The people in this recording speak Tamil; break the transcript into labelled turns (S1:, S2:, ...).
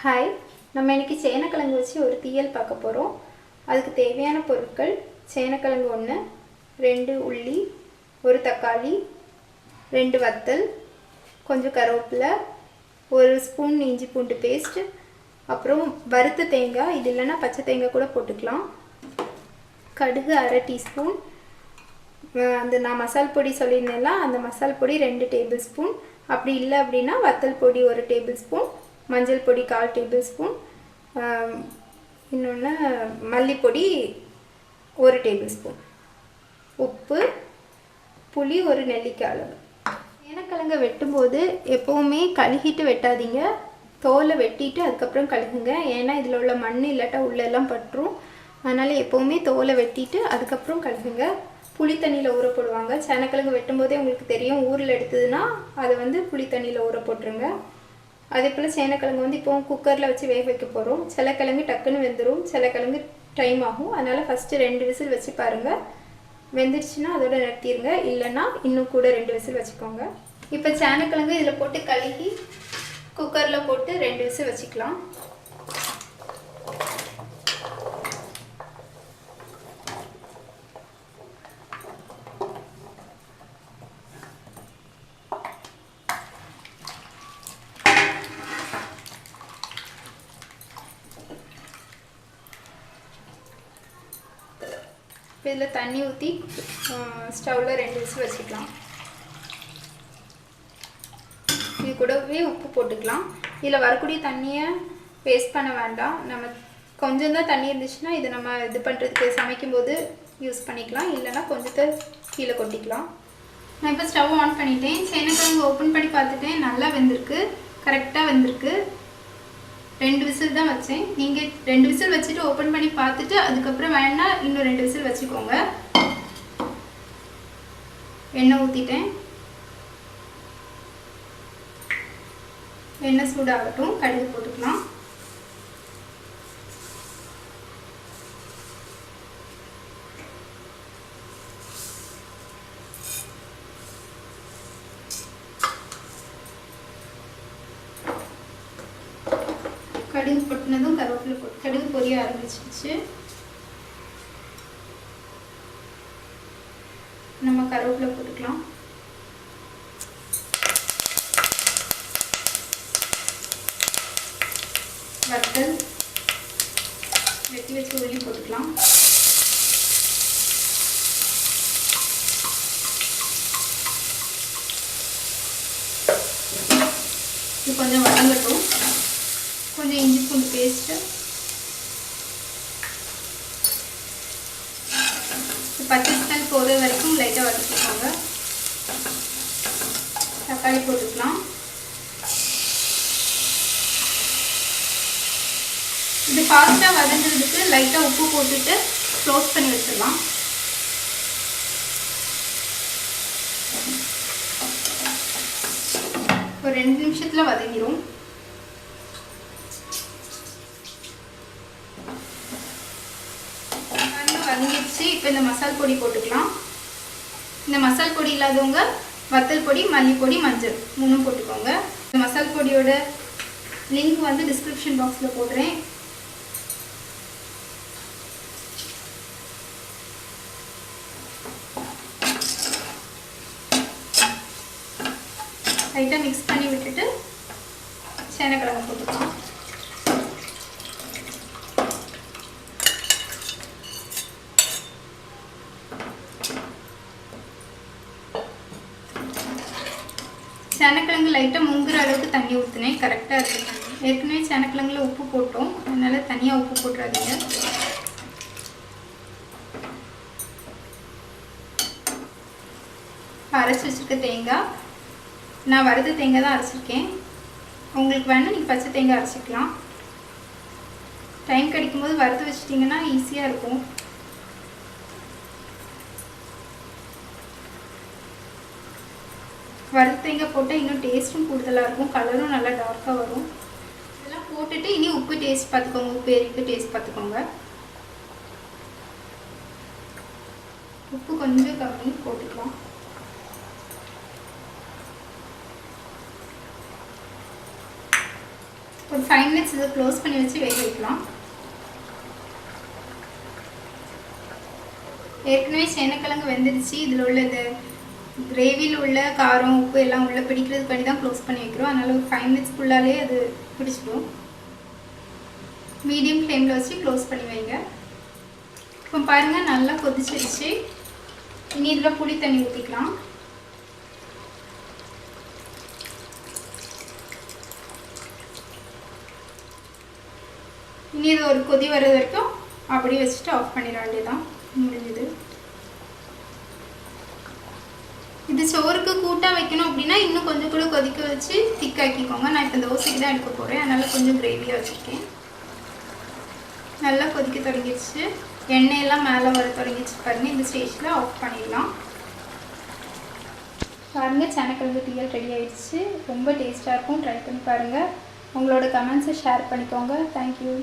S1: ஹாய், நம்ம இன்றைக்கி சேனக்கிழங்கு வச்சு ஒரு தீயல் பார்க்க போகிறோம். அதுக்கு தேவையான பொருட்கள்: சேனக்கிழங்கு 1, 2 உள்ளி, 1 தக்காளி, 2 வத்தல், கொஞ்சம் கருவேப்பிலை, 1 ஸ்பூன் இஞ்சி பூண்டு பேஸ்ட், அப்புறம் வறுத்த தேங்காய், இது இல்லைன்னா பச்சை தேங்காய் கூட போட்டுக்கலாம், கடுகு அரை டீஸ்பூன், அந்த நான் மசால் பொடி சொல்லியிருந்தேன்ல அந்த மசால் பொடி 2 டேபிள் ஸ்பூன், அப்படி இல்லை அப்படின்னா வத்தல் பொடி 1 டேபிள் ஸ்பூன், மஞ்சள் பொடி 1/4 டேபிள் ஸ்பூன், இன்னொன்று மல்லிப்பொடி 1 டேபிள் ஸ்பூன், உப்பு, புளி 1 நெல்லிக்காய் அளவு. சேனக்கிழங்கை வெட்டும்போது எப்போவுமே கழுகிட்டு வெட்டாதீங்க, தோலை வெட்டிட்டு அதுக்கப்புறம் கழுகுங்க. ஏன்னா இதில் உள்ள மண் இல்லாட்டா உள்ளெல்லாம் பட்டுரும். அதனால் எப்போவுமே தோலை வெட்டிட்டு அதுக்கப்புறம் கழுகுங்க. புளி தண்ணியில் ஊற போடுவாங்க. சேனக்கிழங்கு வெட்டும்போதே உங்களுக்கு தெரியும், ஊரில் எடுத்ததுன்னா அதை புளி தண்ணியில் ஊற போட்டுருங்க. அதே போல் சேனக்கிழங்கு இப்போ குக்கரில் வச்சு வேக வைக்க போகிறோம். சில கிழங்கு டக்குன்னு வெந்துடும், சில கிழங்கு டைம் ஆகும். அதனால் ஃபஸ்ட்டு 2 விசில் வச்சு பாருங்கள். வெந்துடுச்சுன்னா அதோட நிறுத்திடுங்க, இல்லைன்னா இன்னும் கூட 2 விசில் வச்சுக்கோங்க. இப்போ சேனக்கிழங்கு இதில் போட்டு கழுகி குக்கரில் போட்டு 2 விசில் வச்சுக்கலாம். இதில் தண்ணி ஊற்றி ஸ்டவ்வில் 2 விசில் வச்சுக்கலாம். இது கூடவே உப்பு போட்டுக்கலாம். இதில் வரக்கூடிய தண்ணியை வேஸ்ட் பண்ண வேண்டாம். நம்ம கொஞ்சம் தான் தண்ணி இருந்துச்சுன்னா இதை நம்ம இது பண்ணுறதுக்கு சமைக்கும்போது யூஸ் பண்ணிக்கலாம், இல்லைன்னா கொஞ்சத்தை கீழே கொட்டிக்கலாம். நான் இப்போ ஸ்டவ் ஆன் பண்ணிட்டேன். சேனக்கிழங்கு ஓப்பன் பண்ணி பார்த்துட்டேன், நல்லா வெந்திருக்கு, கரெக்டாக வெந்திருக்கு. 2 விசில் தான் வச்சேன். நீங்கள் 2 விசில் வச்சுட்டு ஓப்பன் பண்ணி பார்த்துட்டு அதுக்கப்புறம் வேணா இன்னும் 2 விசில் வச்சுக்கோங்க. எண்ணெய் ஊற்றிட்டேன். எண்ணெய் சூடாகட்டும், கடுகு போட்டுக்கலாம். கடுகு போட்டுனதும் கருவேப்பிலை போட்டு கடுகு பொரிய ஆரம்பிச்சிச்சு. நம்ம கருவேப்பிலை போட்டுக்கலாம். வத்தல், வெட்டி வச்சு உள்ளி போட்டுக்கலாம். இது கொஞ்சம் வதங்கட்டும். கொஞ்சம் இஞ்சி பூண்டு பேஸ்ட்டு, பச்சை ஸ்மெல் போகிற வரைக்கும் லைட்டாக வதக்கிக்கோங்க. தக்காளி போட்டுக்கலாம். இது ஃபாஸ்ட்டாக வதங்குறதுக்கு லைட்டாக உப்பு போட்டுட்டு க்ளோஸ் பண்ணி வச்சிடலாம். ஒரு 2 நிமிஷத்தில் வதங்கிடும். வதங்கிடுச்சு. இப்போ இந்த மசால் பொடி போட்டுக்கலாம். இந்த மசால் பொடி இல்லாதவங்க வத்தல் பொடி, மல்லிப்பொடி, மஞ்சள் 3 போட்டுக்கோங்க. இந்த மசால் பொடியோட லிங்க் டிஸ்கிரிப்ஷன் பாக்ஸில் போடுறேன். லைட்டாக மிக்ஸ் பண்ணி விட்டுட்டு சேனக்கிழங்கு போட்டுக்கலாம். சேனக்கிழங்கு லைட்டாக முங்குற அளவுக்கு தண்ணி ஊற்றினேன், கரெக்டாக இருக்குது. ஏற்கனவே சேனக்கிழங்குல உப்பு போட்டோம், அதனால் தனியாக உப்பு போட்டுறாதீங்க. அரைச்சி வச்சுருக்க தேங்காய், நான் வறுத்த தேங்காய் தான் அரைச்சிருக்கேன். உங்களுக்கு வேணால் நீங்கள் பச்சை தேங்காய் அரைச்சிக்கலாம். டைம் கிடைக்கும்போது வறுத்து வச்சிட்டிங்கன்னா ஈஸியாக இருக்கும். வறுத்த தேங்காய் போட்டால் இன்னும் டேஸ்ட்டும் கூடுதலாக இருக்கும், கலரும் நல்லா டார்க்காக வரும். இதெல்லாம் போட்டுட்டு இனி உப்பு டேஸ்ட் பார்த்துக்கோங்க, உப்பு ஏறிட்டு டேஸ்ட் பார்த்துக்கோங்க. உப்பு கொஞ்சம் கம்மி போட்டுக்கலாம். ஒரு 5 மினிட்ஸ் இதை க்ளோஸ் பண்ணி வச்சு வேக வைக்கலாம். ஏற்கனவே சேனக்கிழங்கு வெந்துடுச்சு. இதில் உள்ள இந்த கிரேவியில் உள்ள காரம் உப்பு எல்லாம் உள்ளே பிடிக்கிறதுக்கு பண்ணி தான் க்ளோஸ் பண்ணி வைக்கிறோம். அதனால் ஒரு 5 மினிட்ஸ்க்குள்ளாலே அது பிடிச்சிடும். மீடியம் ஃப்ளேமில் வச்சு க்ளோஸ் பண்ணி வைங்க. இப்போ பாருங்கள் நல்லா கொதிச்சிருச்சு. இனி இதில் புளி தண்ணி ஊற்றிக்கலாம். இனி இது ஒரு கொதி வர்றது வரைக்கும் அப்படியே வச்சுட்டு ஆஃப் பண்ணிட வேண்டியதான். முடிஞ்சது. இது சோறுக்கு கூட்டாக வைக்கணும் அப்படின்னா இன்னும் கொஞ்சம் கூட கொதிக்க வச்சு திக்காக்கிக்கோங்க. நான் இப்போ தோசைக்கு தான் எடுக்க போகிறேன். அதனால் கொஞ்சம் கிரேவியாக வச்சுருக்கேன். நல்லா கொதிக்க தொடங்கிடுச்சு. எண்ணெயெல்லாம் மேலே வர தொடங்கிடுச்சு பாருங்கள். இந்த ஸ்டேஜில் ஆஃப் பண்ணிடலாம். பாருங்கள் சேனக்கிழங்கு தீயல் ரெடி ஆகிடுச்சு. ரொம்ப டேஸ்ட்டாக இருக்கும். ட்ரை பண்ணி பாருங்கள். உங்களோட கமெண்ட்ஸை ஷேர் பண்ணிக்கோங்க. தேங்க்யூ.